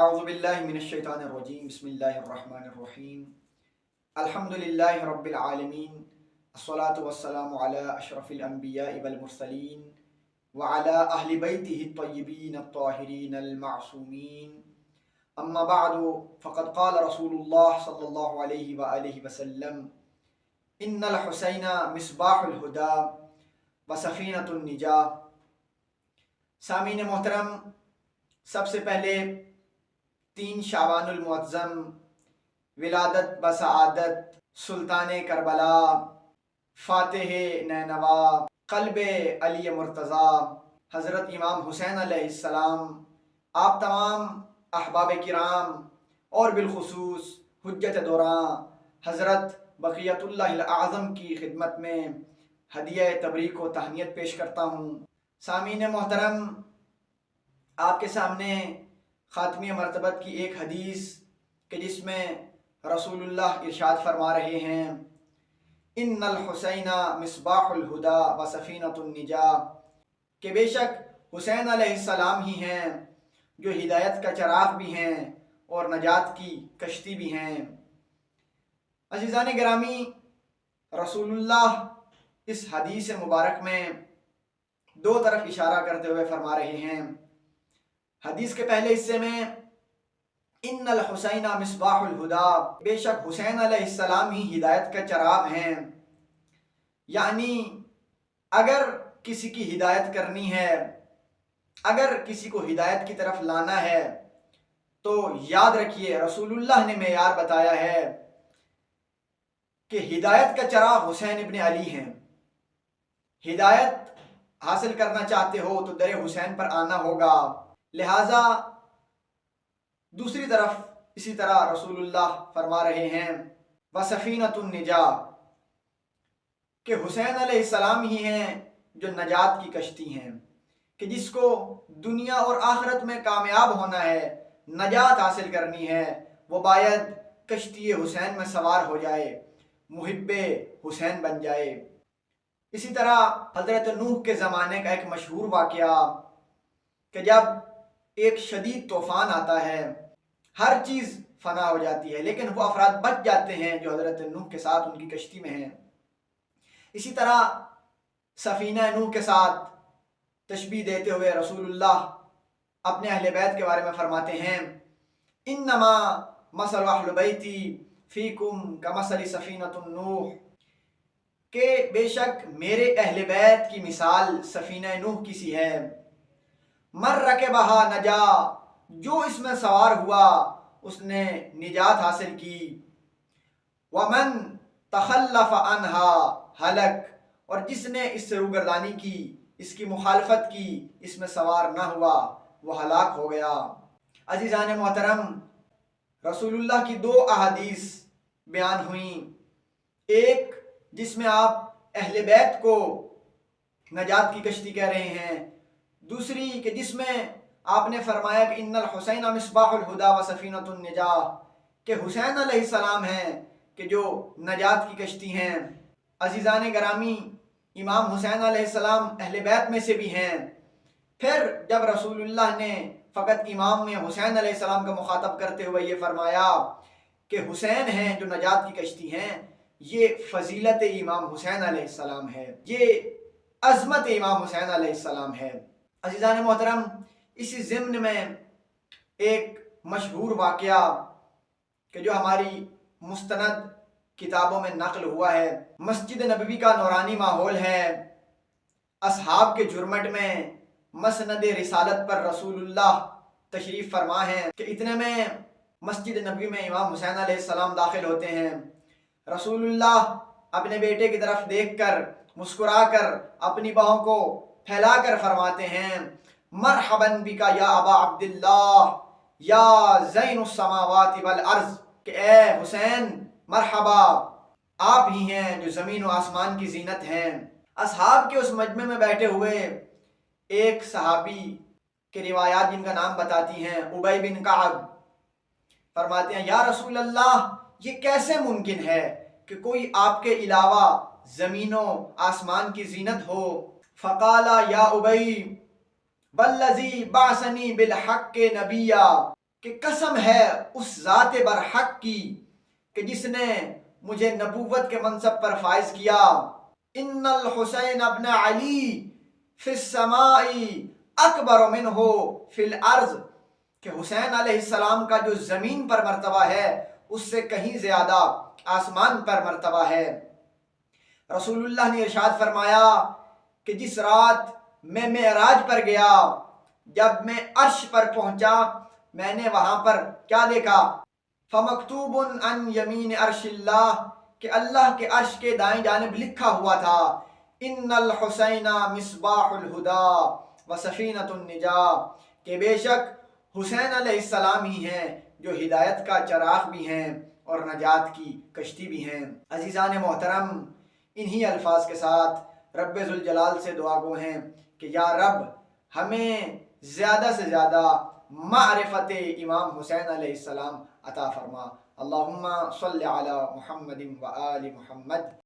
اعوذ باللہ من الشیطان الرجیم بسم اللہ الرحمن الرحیم الحمدللہ رب العالمین الصلاة والسلام علی اشرف الانبیاء والمرسلین وعلی اہل بیتہ الطیبین الطاہرین المعصومین اما بعد فقد قال رسول اللہ صلی اللہ علیہ وآلہ وسلم ان الحسین مصباح الہدی وسفینۃ النجاہ۔ سامعین محترم، سب سے پہلے 3 شعبان المعظم ولادت بسعادت سلطان کربلا فاتح نینوا قلب علی مرتضیٰ حضرت امام حسین علیہ السلام، آپ تمام احباب کرام اور بالخصوص حجت دوراں حضرت بقیت اللہ الاعظم کی خدمت میں ہدیہ تبریک و تہنیت پیش کرتا ہوں۔ سامعین محترم، آپ کے سامنے خاتمی مرتبت کی ایک حدیث کہ جس میں رسول اللہ ارشاد فرما رہے ہیں ان الحسین مصباح الہدی و سفینۃ النجاہ، کہ بے شک حسین علیہ السلام ہی ہیں جو ہدایت کا چراغ بھی ہیں اور نجات کی کشتی بھی ہیں۔ عزیزان گرامی، رسول اللہ اس حدیث مبارک میں 2 طرف اشارہ کرتے ہوئے فرما رہے ہیں۔ حدیث کے پہلے حصے میں ان الحسین مصباح الہدی، بے شک حسین علیہ السلام ہی ہدایت کا چراغ ہیں، یعنی اگر کسی کی ہدایت کرنی ہے، اگر کسی کو ہدایت کی طرف لانا ہے تو یاد رکھیے رسول اللہ نے معیار بتایا ہے کہ ہدایت کا چراغ حسین ابن علی ہیں۔ ہدایت حاصل کرنا چاہتے ہو تو در حسین پر آنا ہوگا۔ لہٰذا دوسری طرف اسی طرح رسول اللہ فرما رہے ہیں وَسَفِينَةُ النِّجَاةِ، کہ حسین علیہ السلام ہی ہیں جو نجات کی کشتی ہیں، کہ جس کو دنیا اور آخرت میں کامیاب ہونا ہے، نجات حاصل کرنی ہے، وہ باید کشتی حسین میں سوار ہو جائے، محب حسین بن جائے۔ اسی طرح حضرت نوح کے زمانے کا ایک مشہور واقعہ کہ جب ایک شدید طوفان آتا ہے، ہر چیز فنا ہو جاتی ہے، لیکن وہ افراد بچ جاتے ہیں جو حضرت نوح کے ساتھ ان کی کشتی میں ہیں۔ اسی طرح سفینہ نوح کے ساتھ تشبیہ دیتے ہوئے رسول اللہ اپنے اہل بیت کے بارے میں فرماتے ہیں انما مثل اہل بیتی فیکم کمثل سفینۃ نوح، کہ بے شک میرے اہل بیت کی مثال سفینہ نوح کی سی ہے، من رکبہا نجا، جو اس میں سوار ہوا اس نے نجات حاصل کی، ومن تخلف عنہا ہلک، اور جس نے اس سے روگردانی کی، اس کی مخالفت کی، اس میں سوار نہ ہوا، وہ ہلاک ہو گیا۔ عزیزان محترم، رسول اللہ کی 2 احادیث بیان ہوئیں، ایک جس میں آپ اہل بیت کو نجات کی کشتی کہہ رہے ہیں، دوسری کہ جس میں آپ نے فرمایا کہ ان الحسین مصباح الہدی و سفینۃ النجاہ، کہ حسین علیہ السلام ہیں کہ جو نجات کی کشتی ہیں۔ عزیزان گرامی، امام حسین علیہ السلام اہل بیت میں سے بھی ہیں۔ پھر جب رسول اللہ نے فقط امام میں حسین علیہ السلام کا مخاطب کرتے ہوئے یہ فرمایا کہ حسین ہیں جو نجات کی کشتی ہیں، یہ فضیلت امام حسین علیہ السلام ہے، یہ عظمت امام حسین علیہ السلام ہے۔ عزیزان محترم، اسی ضمن میں ایک مشہور واقعہ کہ جو ہماری مستند کتابوں میں نقل ہوا ہے، مسجد نبوی کا نورانی ماحول ہے، اصحاب کے جھرمٹ میں مسند رسالت پر رسول اللہ تشریف فرما ہیں کہ اتنے میں مسجد نبوی میں امام حسین علیہ السلام داخل ہوتے ہیں۔ رسول اللہ اپنے بیٹے کی طرف دیکھ کر مسکرا کر اپنی باہوں کو پھیلا کر فرماتے ہیں مرحبا بکا یا ابا عبداللہ یا زین السماوات والارض، کہ اے حسین مرحبا، آپ ہی ہیں جو زمین و آسمان کی زینت ہیں۔ اصحاب کے اس مجمع میں بیٹھے ہوئے ایک صحابی کے روایات جن کا نام بتاتی ہیں ابی بن کعب، فرماتے ہیں یا رسول اللہ، یہ کیسے ممکن ہے کہ کوئی آپ کے علاوہ زمین و آسمان کی زینت ہو؟ فقالا یا ابی والذی بعثنی بالحق نبیا، کہ قسم ہے اس ذات برحق کی کہ جس نے مجھے نبوت کے منصب پر فائز کیا، ان الحسین ابن علی فی السماء اکبر منہ فی الارض، کہ حسین علیہ السلام کا جو زمین پر مرتبہ ہے اس سے کہیں زیادہ آسمان پر مرتبہ ہے۔ رسول اللہ نے ارشاد فرمایا کہ جس رات میں معراج پر گیا، جب میں عرش پر پہنچا، میں نے وہاں پر کیا دیکھا؟ فَمَكْتُوبٌ عَنْ يَمِينِ عَرْشِ اللَّهِ، کہ اللہ کے عرش کے دائیں جانب لکھا ہوا تھا ان الحسین مصباح الہدی وسفینۃ النجاة، کہ بے شک حسین علیہ السلام ہی ہیں جو ہدایت کا چراغ بھی ہیں اور نجات کی کشتی بھی ہیں۔ عزیزان محترم، انہی الفاظ کے ساتھ رب ذوالجلال سے دعا گو ہیں کہ یا رب ہمیں زیادہ سے زیادہ معرفت امام حسین علیہ السلام عطا فرما۔ اللہم صلی علی محمد و آل محمد۔